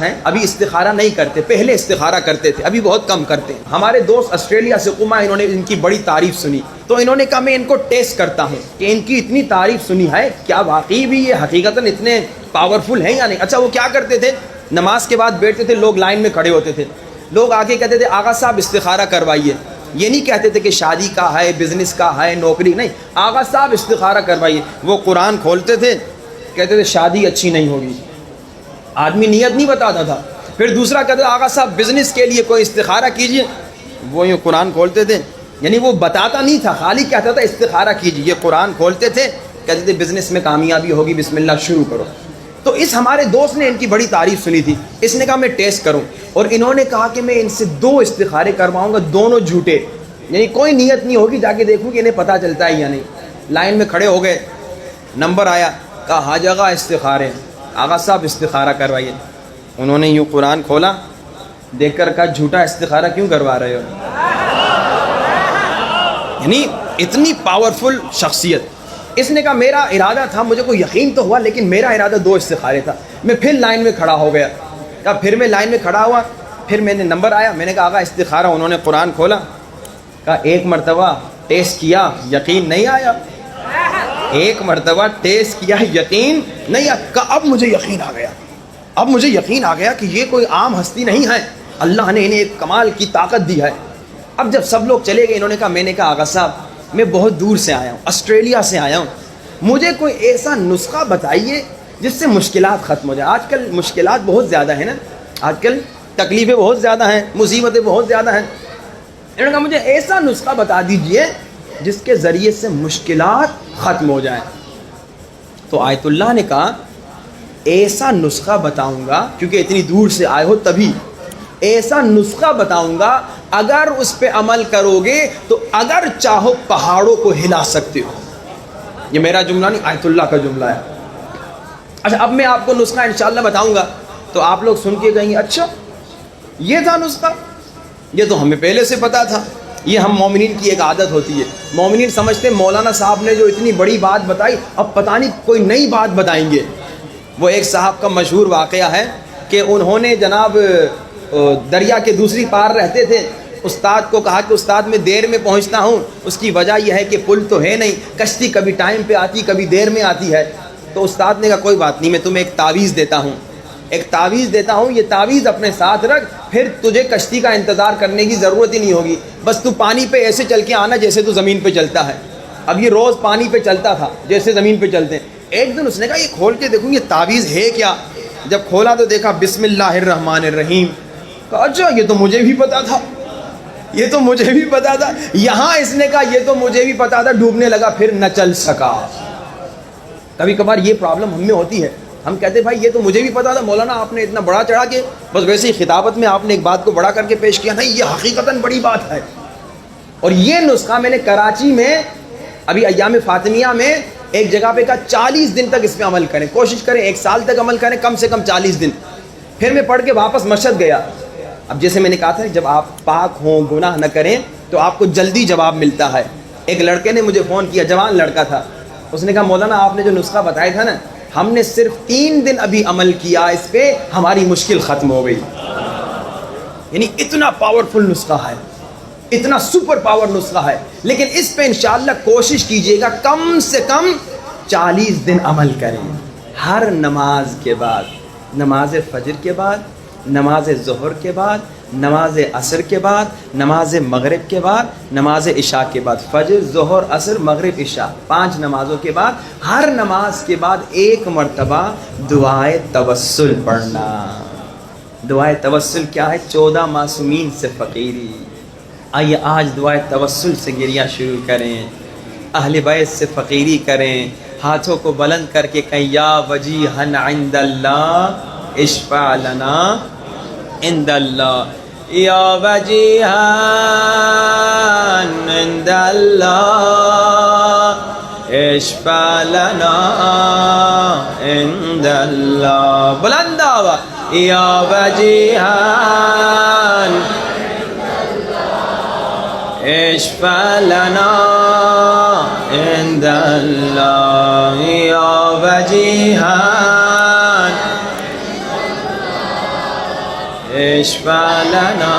ہیں ابھی استخارہ نہیں کرتے، پہلے استخارہ کرتے تھے، ابھی بہت کم کرتے ہیں۔ ہمارے دوست آسٹریلیا سے قما، انہوں نے ان کی بڑی تعریف سنی تو انہوں نے کہا میں ان کو ٹیسٹ کرتا ہوں کہ ان کی اتنی تعریف سنی ہے کیا واقعی بھی یہ حقیقتاً اتنے پاورفل ہیں یا نہیں۔ اچھا وہ کیا کرتے تھے، نماز کے بعد بیٹھتے تھے، لوگ لائن میں کھڑے ہوتے تھے، لوگ آ کے کہتے تھے آغا صاحب استخارہ کروائیے۔ یہ نہیں کہتے تھے کہ شادی کا ہے، بزنس کا ہے، نوکری، نہیں، آغا صاحب استخارہ کروائیے۔ وہ قرآن کھولتے تھے، کہتے تھے شادی اچھی نہیں ہوگی، آدمی نیت نہیں بتاتا تھا۔ پھر دوسرا کہتے تھے آغا صاحب بزنس کے لیے کوئی استخارہ کیجئے، وہ یوں قرآن کھولتے تھے، یعنی وہ بتاتا نہیں تھا، خالی کہتا تھا استخارہ کیجئے۔ یہ قرآن کھولتے تھے، کہتے تھے بزنس میں کامیابی ہوگی، بسم اللہ شروع کرو۔ تو اس ہمارے دوست نے ان کی بڑی تعریف سنی تھی، اس نے کہا میں ٹیسٹ کروں، اور انہوں نے کہا کہ میں ان سے 2 استخارے کرواؤں گا، دونوں جھوٹے، یعنی کوئی نیت نہیں ہوگی، جا کے دیکھوں کہ انہیں پتہ چلتا ہے یا نہیں۔ لائن میں کھڑے ہو گئے، نمبر آیا، کہا ہاں جگہ استخارے، آغا صاحب استخارہ کروائیے۔ انہوں نے یوں قرآن کھولا، دیکھ کر کہا جھوٹا استخارہ کیوں کروا رہے ہو؟ یعنی اتنی پاورفل شخصیت۔ اس نے کہا میرا ارادہ تھا، مجھے کوئی یقین تو ہوا لیکن میرا ارادہ 2 استخارے تھا۔ میں پھر لائن میں کھڑا ہو گیا، کہا پھر میں لائن میں کھڑا ہوا، پھر میں نے نمبر آیا، میں نے کہا آغا استخارہ۔ انہوں نے قرآن کھولا، کہا 1 مرتبہ ٹیسٹ کیا، یقین نہیں آیا، 1 مرتبہ ٹیسٹ کیا، یقین نہیں آیا۔ کہا اب مجھے یقین آ گیا، اب مجھے یقین آ گیا کہ یہ کوئی عام ہستی نہیں ہے، اللہ نے انہیں ایک کمال کی طاقت دی ہے۔ اب جب سب لوگ چلے گئے، انہوں نے کہا میں نے کہا آغا صاحب میں بہت دور سے آیا ہوں، آسٹریلیا سے آیا ہوں، مجھے کوئی ایسا نسخہ بتائیے جس سے مشکلات ختم ہو جائے۔ آج کل مشکلات بہت زیادہ ہیں نا، آج کل تکلیفیں بہت زیادہ ہیں، مصیبتیں بہت زیادہ ہیں۔ انہوں نے کہا مجھے ایسا نسخہ بتا دیجئے جس کے ذریعے سے مشکلات ختم ہو جائیں۔ تو آیت اللہ نے کہا ایسا نسخہ بتاؤں گا، کیونکہ اتنی دور سے آئے ہو تبھی، ایسا نسخہ بتاؤں گا اگر اس پہ عمل کرو گے تو اگر چاہو پہاڑوں کو ہلا سکتے ہو۔ یہ میرا جملہ نہیں، آیت اللہ کا جملہ ہے۔ اچھا اب میں آپ کو نسخہ انشاءاللہ بتاؤں گا تو آپ لوگ سن کے کہیں گے اچھا یہ تھا نسخہ، یہ تو ہمیں پہلے سے پتا تھا۔ یہ ہم مومنین کی ایک عادت ہوتی ہے، مومنین سمجھتے ہیں مولانا صاحب نے جو اتنی بڑی بات بتائی اب پتہ نہیں کوئی نئی بات بتائیں گے۔ وہ ایک صاحب کا مشہور واقعہ ہے کہ انہوں نے جناب دریا کے دوسری پار رہتے تھے، استاد کو کہا کہ استاد میں دیر میں پہنچتا ہوں، اس کی وجہ یہ ہے کہ پل تو ہے نہیں، کشتی کبھی ٹائم پہ آتی کبھی دیر میں آتی ہے۔ تو استاد نے کہا کوئی بات نہیں، میں تمہیں ایک تعویذ دیتا ہوں، ایک تعویذ دیتا ہوں، یہ تعویذ اپنے ساتھ رکھ، پھر تجھے کشتی کا انتظار کرنے کی ضرورت ہی نہیں ہوگی، بس تو پانی پہ ایسے چل کے آنا جیسے تو زمین پہ چلتا ہے۔ اب یہ روز پانی پہ چلتا تھا جیسے زمین پہ چلتے ہیں۔ ایک دن اس نے کہا یہ کھول کے دیکھوں یہ تعویذ ہے کیا؟ جب کھولا تو دیکھا بسم اللہ الرحمن الرحیم۔ کہا اچھا یہ تو مجھے بھی پتا تھا، یہ تو مجھے بھی پتا تھا۔ یہاں اس نے کہا یہ تو مجھے بھی پتا تھا، ڈوبنے لگا پھر نہ چل سکا۔ کبھی کبھار یہ پرابلم ہم میں ہوتی ہے، ہم کہتے ہیں بھائی یہ تو مجھے بھی پتا تھا، مولانا آپ نے اتنا بڑا چڑھا کے بس ویسے ہی خطابت میں آپ نے ایک بات کو بڑا کر کے پیش کیا، نہیں یہ حقیقتاً بڑی بات ہے۔ اور یہ نسخہ میں نے کراچی میں ابھی ایام فاطمیہ میں ایک جگہ پہ کہا 40 دن تک اس پہ عمل کریں، کوشش کریں 1 سال تک عمل کریں، کم سے کم 40 دن۔ پھر میں پڑھ کے واپس مشہد گیا۔ اب جیسے میں نے کہا تھا جب آپ پاک ہوں گناہ نہ کریں تو آپ کو جلدی جواب ملتا ہے۔ ایک لڑکے نے مجھے فون کیا، جوان لڑکا تھا، اس نے کہا مولانا آپ نے جو نسخہ بتایا تھا نا، ہم نے صرف 3 دن ابھی عمل کیا اس پہ، ہماری مشکل ختم ہو گئی۔ یعنی اتنا پاورفل نسخہ ہے، اتنا سپر پاور نسخہ ہے، لیکن اس پہ انشاءاللہ کوشش کیجئے گا کم سے کم 40 دن عمل کریں۔ ہر نماز کے بعد، نماز فجر کے بعد، نماز ظہر کے بعد، نماز عصر کے بعد، نماز مغرب کے بعد، نماز عشاء کے بعد، فجر ظہر عصر مغرب عشاء 5 نمازوں کے بعد، ہر نماز کے بعد 1 مرتبہ دعائے توسل پڑھنا۔ دعائے توسل کیا ہے؟ 14 معصومین سے فقیری۔ آئیے آج دعائے توسل سے گریہ شروع کریں، اہل بیت سے فقیری کریں، ہاتھوں کو بلند کر کے کہیں یا وجیہن عند اللہ اشفع لنا عند اللہ، یا وجیہن عند اللہ اشفع لنا عند اللہ۔ بلند آواز، یا وجیہن اشفع لنا عند اللہ، یا وجیہن اشفع لنا